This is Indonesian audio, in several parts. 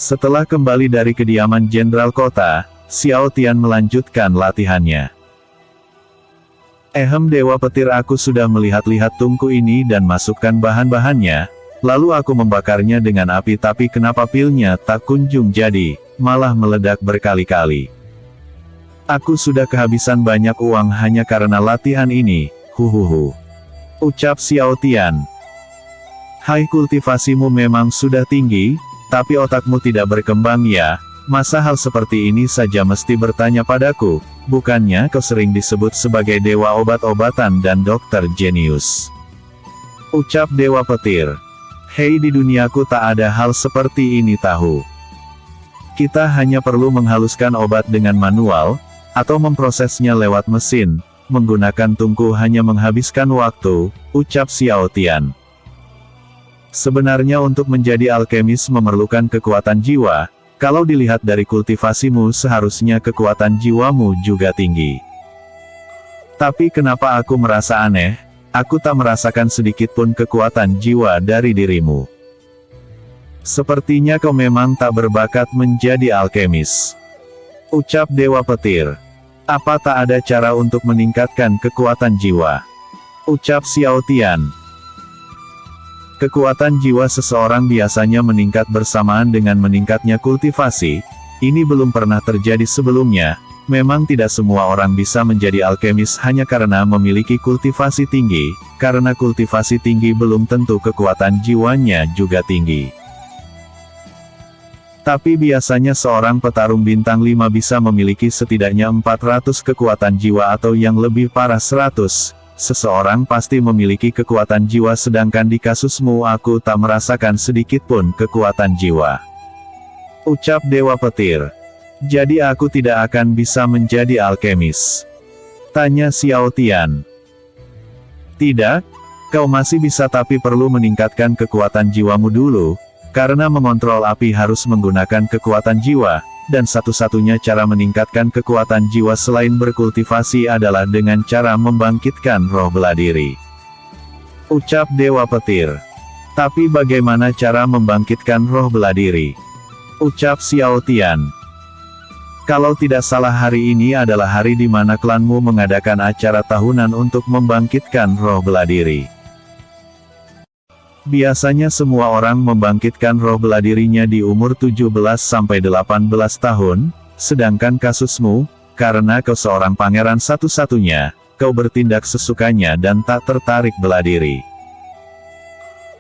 Setelah kembali dari kediaman Jenderal Kota, Xiao Tian melanjutkan latihannya. Dewa petir, aku sudah melihat-lihat tungku ini dan masukkan bahan-bahannya, lalu aku membakarnya dengan api, tapi kenapa pilnya tak kunjung jadi, malah meledak berkali-kali. Aku sudah kehabisan banyak uang hanya karena latihan ini, huhuhu. Ucap Xiao Tian. Hai, kultivasimu memang sudah tinggi, tapi otakmu tidak berkembang ya, masa hal seperti ini saja mesti bertanya padaku, bukannya kau sering disebut sebagai dewa obat-obatan dan dokter jenius. Ucap Dewa Petir. Hei, di duniaku tak ada hal seperti ini tahu. Kita hanya perlu menghaluskan obat dengan manual, atau memprosesnya lewat mesin, menggunakan tungku hanya menghabiskan waktu, ucap Xiao Tian. Sebenarnya untuk menjadi alkemis memerlukan kekuatan jiwa, kalau dilihat dari kultivasimu seharusnya kekuatan jiwamu juga tinggi. Tapi kenapa aku merasa aneh, aku tak merasakan sedikit pun kekuatan jiwa dari dirimu. Sepertinya kau memang tak berbakat menjadi alkemis. Ucap Dewa Petir. Apa tak ada cara untuk meningkatkan kekuatan jiwa? Ucap Xiao Tian. Kekuatan jiwa seseorang biasanya meningkat bersamaan dengan meningkatnya kultivasi, ini belum pernah terjadi sebelumnya, memang tidak semua orang bisa menjadi alkemis hanya karena memiliki kultivasi tinggi, karena kultivasi tinggi belum tentu kekuatan jiwanya juga tinggi. Tapi biasanya seorang petarung bintang 5 bisa memiliki setidaknya 400 kekuatan jiwa atau yang lebih parah 100. Seseorang pasti memiliki kekuatan jiwa, sedangkan di kasusmu aku tak merasakan sedikit pun kekuatan jiwa. Ucap Dewa Petir. Jadi aku tidak akan bisa menjadi alkemis? Tanya Xiao Tian. Tidak, kau masih bisa, tapi perlu meningkatkan kekuatan jiwamu dulu, karena mengontrol api harus menggunakan kekuatan jiwa. Dan satu-satunya cara meningkatkan kekuatan jiwa selain berkultivasi adalah dengan cara membangkitkan roh bela diri. Ucap Dewa Petir. Tapi bagaimana cara membangkitkan roh bela diri? Ucap Xiao Tian. Kalau tidak salah hari ini adalah hari di mana klanmu mengadakan acara tahunan untuk membangkitkan roh bela diri. Biasanya semua orang membangkitkan roh bela dirinya di umur 17-18 tahun, sedangkan kasusmu, karena kau seorang pangeran satu-satunya, kau bertindak sesukanya dan tak tertarik bela diri.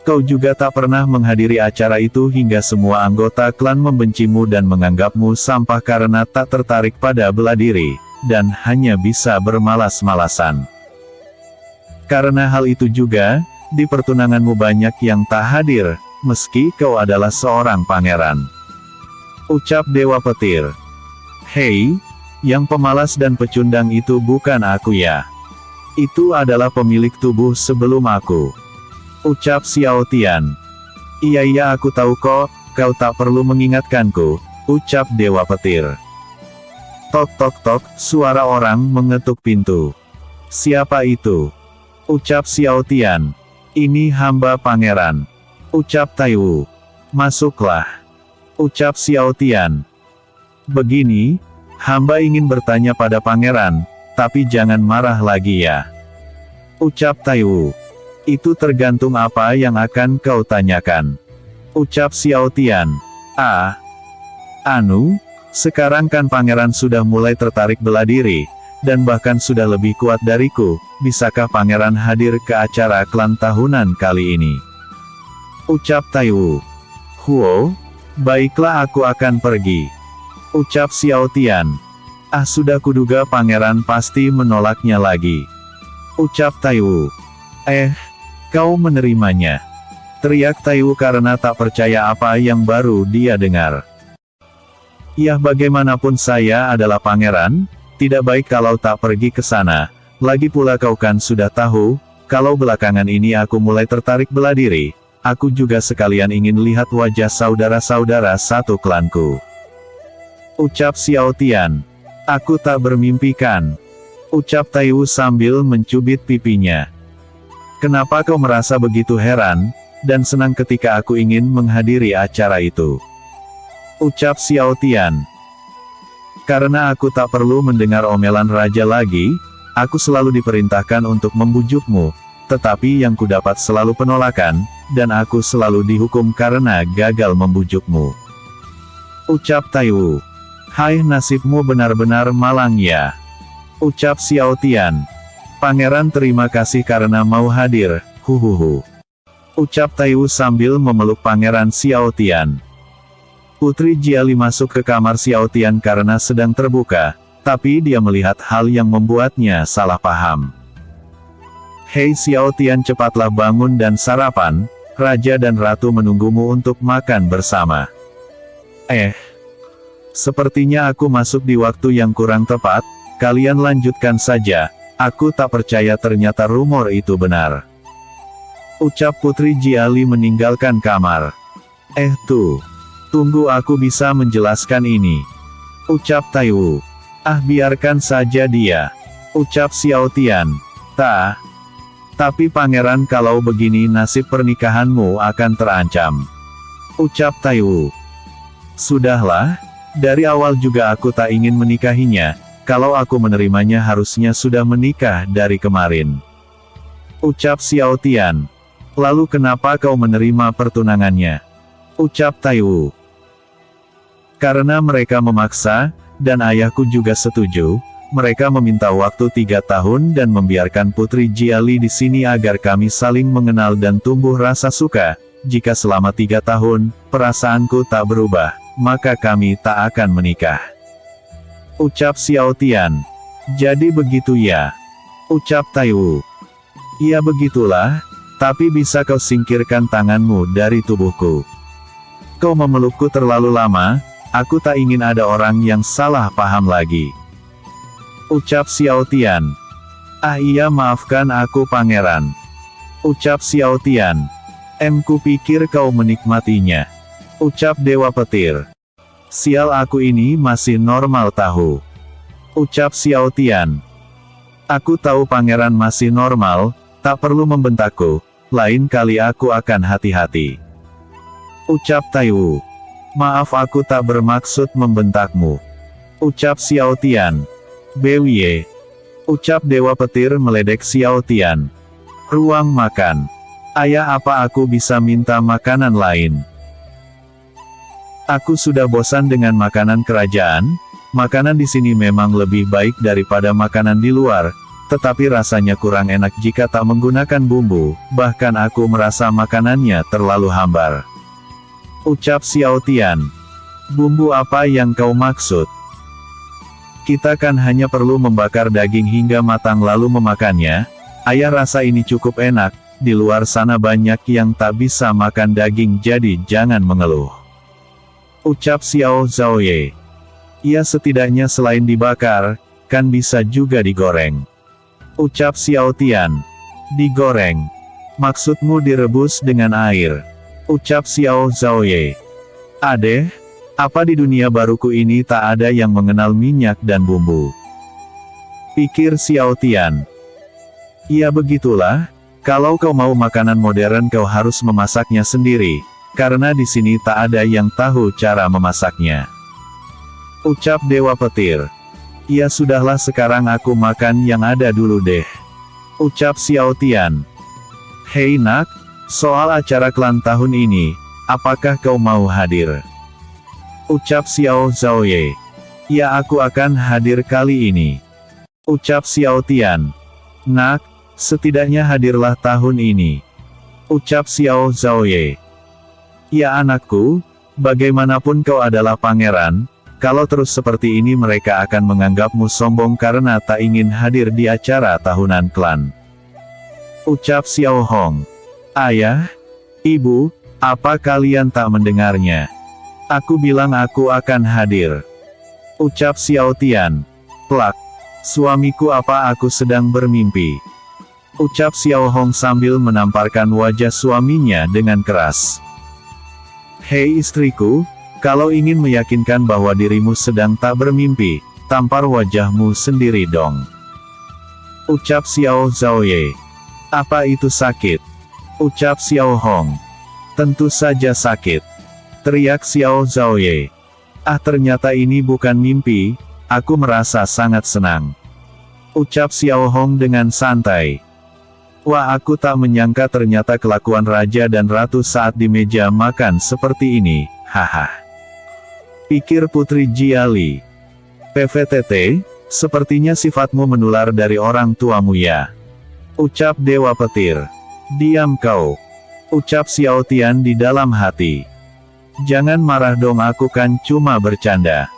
Kau juga tak pernah menghadiri acara itu hingga semua anggota klan membencimu dan menganggapmu sampah karena tak tertarik pada bela diri, dan hanya bisa bermalas-malasan. Karena hal itu juga, di pertunanganmu banyak yang tak hadir, meski kau adalah seorang pangeran. Ucap Dewa Petir. Hei, yang pemalas dan pecundang itu bukan aku ya. Itu adalah pemilik tubuh sebelum aku. Ucap Xiao Tian. Iya aku tahu kok, kau tak perlu mengingatkanku, ucap Dewa Petir. Tok tok tok, suara orang mengetuk pintu. Siapa itu? Ucap Xiao Tian. Ini hamba pangeran. Ucap Taiwu. Masuklah. Ucap Xiao Tian. Begini, hamba ingin bertanya pada pangeran, tapi jangan marah lagi ya. Ucap Taiwu. Itu tergantung apa yang akan kau tanyakan. Ucap Xiao Tian. Sekarang kan pangeran sudah mulai tertarik bela diri, dan bahkan sudah lebih kuat dariku, bisakah pangeran hadir ke acara klan tahunan kali ini? Ucap Taiwu. Huo, baiklah aku akan pergi. Ucap Xiao Tian. Sudah kuduga pangeran pasti menolaknya lagi. Ucap Taiwu. Kau menerimanya? Teriak Taiwu karena tak percaya apa yang baru dia dengar. Ya bagaimanapun saya adalah pangeran, tidak baik kalau tak pergi ke sana. Lagi pula kau kan sudah tahu, kalau belakangan ini aku mulai tertarik bela diri, aku juga sekalian ingin lihat wajah saudara-saudara satu klanku. Ucap Xiao Tian. Aku tak bermimpikan. Ucap Taiwu sambil mencubit pipinya. Kenapa kau merasa begitu heran, dan senang ketika aku ingin menghadiri acara itu? Ucap Xiao Tian. Karena aku tak perlu mendengar omelan raja lagi, aku selalu diperintahkan untuk membujukmu, tetapi yang kudapat selalu penolakan, dan aku selalu dihukum karena gagal membujukmu. Ucap Taiwu. Hai, nasibmu benar-benar malang ya. Ucap Xiao Tian. Pangeran terima kasih karena mau hadir, huhuhu. Ucap Taiwu sambil memeluk Pangeran Xiao Tian. Putri Jiali masuk ke kamar Xiao Tian karena sedang terbuka, tapi dia melihat hal yang membuatnya salah paham. Hei Xiao Tian, cepatlah bangun dan sarapan, Raja dan Ratu menunggumu untuk makan bersama. Sepertinya aku masuk di waktu yang kurang tepat, kalian lanjutkan saja, aku tak percaya ternyata rumor itu benar. Ucap Putri Jiali meninggalkan kamar. Tunggu, aku bisa menjelaskan ini. Ucap Taiwu. Biarkan saja dia. Ucap Xiao Tian. Tapi pangeran, kalau begini nasib pernikahanmu akan terancam. Ucap Taiwu. Sudahlah, dari awal juga aku tak ingin menikahinya, kalau aku menerimanya harusnya sudah menikah dari kemarin. Ucap Xiao Tian. Lalu kenapa kau menerima pertunangannya? Ucap Taiwu. Karena mereka memaksa, dan ayahku juga setuju. Mereka meminta waktu 3 tahun dan membiarkan Putri Jiali di sini agar kami saling mengenal dan tumbuh rasa suka. Jika selama 3 tahun, perasaanku tak berubah, maka kami tak akan menikah. Ucap Xiao Tian. Jadi begitu ya? Ucap Taiwu. Ya begitulah, tapi bisa kau singkirkan tanganmu dari tubuhku. Kau memelukku terlalu lama, aku tak ingin ada orang yang salah paham lagi. Ucap Xiao Tian. Iya, maafkan aku pangeran. Ucap Xiao Tian. Kupikir kau menikmatinya. Ucap Dewa Petir. Sial, aku ini masih normal tahu. Ucap Xiao Tian. Aku tahu pangeran masih normal, tak perlu membentakku, lain kali aku akan hati-hati. Ucap Taiwu. Maaf, aku tak bermaksud membentakmu. Ucap Xiao Tian. Bwie. Ucap Dewa Petir meledek Xiao Tian. Ruang makan. Ayah, apa aku bisa minta makanan lain? Aku sudah bosan dengan makanan kerajaan. Makanan di sini memang lebih baik daripada makanan di luar, tetapi rasanya kurang enak jika tak menggunakan bumbu, bahkan aku merasa makanannya terlalu hambar. Ucap Xiao Tian. Bumbu apa yang kau maksud? Kita kan hanya perlu membakar daging hingga matang lalu memakannya. Ayah rasa ini cukup enak, di luar sana banyak yang tak bisa makan daging, jadi jangan mengeluh. Ucap Xiao Zhaoye. Ya, setidaknya selain dibakar, kan bisa juga digoreng. Ucap Xiao Tian. Digoreng? Maksudmu direbus dengan air? Ucap Xiao Zhaoye. Adeh, apa di dunia baruku ini tak ada yang mengenal minyak dan bumbu? Pikir Xiao Tian. Ya begitulah, kalau kau mau makanan modern kau harus memasaknya sendiri, karena di sini tak ada yang tahu cara memasaknya. Ucap Dewa Petir. Ya sudahlah, sekarang aku makan yang ada dulu deh. Ucap Xiao Tian. Hei nak, soal acara klan tahun ini, apakah kau mau hadir? Ucap Xiao Zhaoye. Ya, aku akan hadir kali ini. Ucap Xiao Tian. Nak, setidaknya hadirlah tahun ini. Ucap Xiao Zhaoye. Ya anakku, bagaimanapun kau adalah pangeran, kalau terus seperti ini mereka akan menganggapmu sombong karena tak ingin hadir di acara tahunan klan. Ucap Xiao Hong. Ayah, ibu, apa kalian tak mendengarnya? Aku bilang aku akan hadir. Ucap Xiao Tian. Plak. Suamiku, apa aku sedang bermimpi? Ucap Xiao Hong sambil menamparkan wajah suaminya dengan keras. Hei istriku, kalau ingin meyakinkan bahwa dirimu sedang tak bermimpi, tampar wajahmu sendiri dong. Ucap Xiao Zhaoye. Apa itu sakit? Ucap Xiao Hong. Tentu saja sakit. Teriak Xiao Zhaoye. Ah, ternyata ini bukan mimpi, aku merasa sangat senang. Ucap Xiao Hong dengan santai. Wah, aku tak menyangka ternyata kelakuan raja dan ratu saat di meja makan seperti ini, haha. Pikir Putri Jiali. PVTT, sepertinya sifatmu menular dari orang tuamu ya. Ucap Dewa Petir. Diam kau. Ucap Xiao Tian di dalam hati. Jangan marah dong, aku kan cuma bercanda.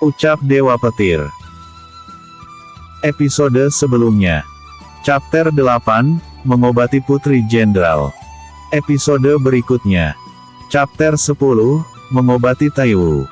Ucap Dewa Petir. Episode sebelumnya. Chapter 8, Mengobati Putri Jenderal. Episode berikutnya. Chapter 10, Mengobati Taiwu.